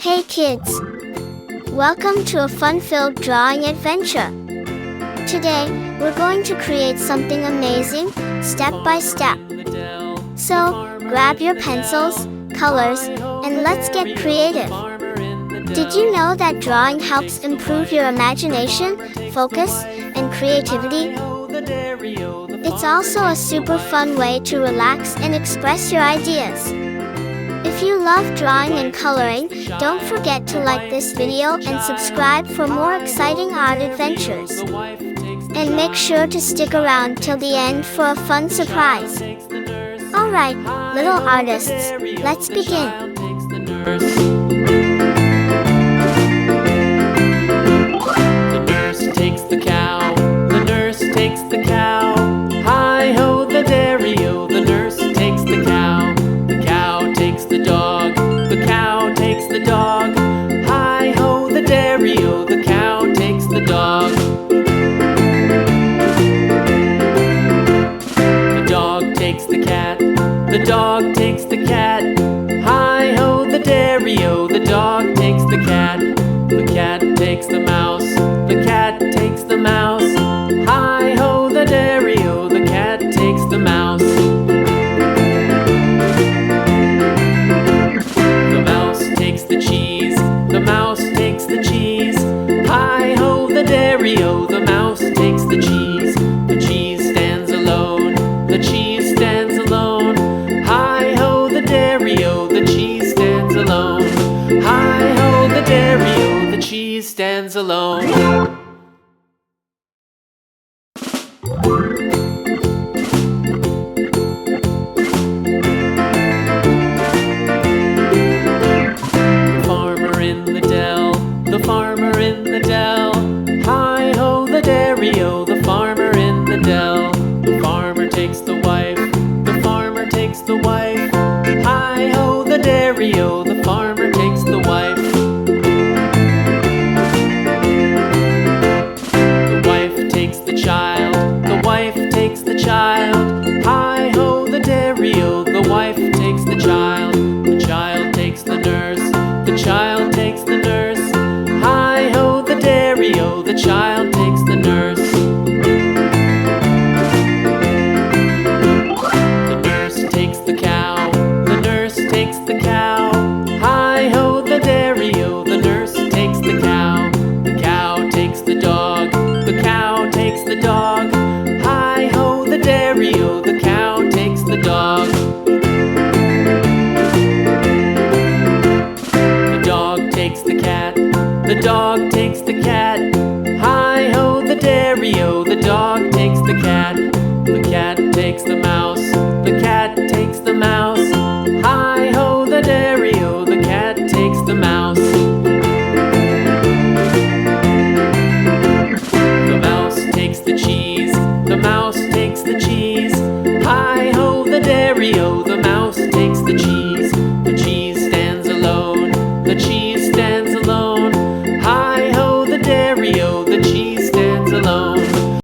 Hey kids! Welcome to a fun-filled drawing adventure. Today, we're going to create something amazing, step by step. So, grab your pencils, colors, and let's get creative. Did you know that drawing helps improve your imagination, focus, and creativity? It's also a super fun way to relax and express your ideas. If you love drawing and coloring, don't forget to like this video and subscribe for more exciting art adventures. And make sure to stick around till the end for a fun surprise. Alright, little artists, let's begin. The nurse takes the cow, the nurse takes the cow. Hi-ho, the dairy-o, the nurse takes the cow. The cow takes the dog, the cow takes the dog. Hi-ho, the dairy-o, the cow takes the dog. The dog takes the cat, the dog takes the cat. Hi-ho, the dairy-o, the dog takes the cat. The cat takes the mouse, the cat takes the mouse. Hi-ho, the dairy-o, the cat takes the mouse. The mouse takes the cheese, the mouse takes the cheese. Hi-ho, the dairy-o, the mouse takes the cheese. The cheese stands alone, the cheese stands alone. Hi-ho, the dairy-o, the cheese stands alone. Hi-ho, the dairy-o, the cheese stands alone. The farmer in the dell. Hi-ho, the dairy-o, the farmer in the dell. The farmer takes the wife, the farmer takes the wife. Hi-ho, the dairy-o, the farmer takes the wife. The wife takes the child, the wife takes the child. Hi-ho, the dairy-o, the wife takes the child. The child takes the nurse, the child takes the nurse. Hi-ho, the dairy-o, the child takes the nurse. The nurse takes the cow, the nurse takes the cow. Hi-ho, the dairy-o, the nurse takes the cow. The cow takes the dog, the cow takes the dog. Hi-ho, the dairy-o, the cow takes the dog. The dog takes the cat, the dog takes the cat. Hi-ho, the dairy-o, the dog takes the cat. The cat takes the mouse, the cat takes the mouse.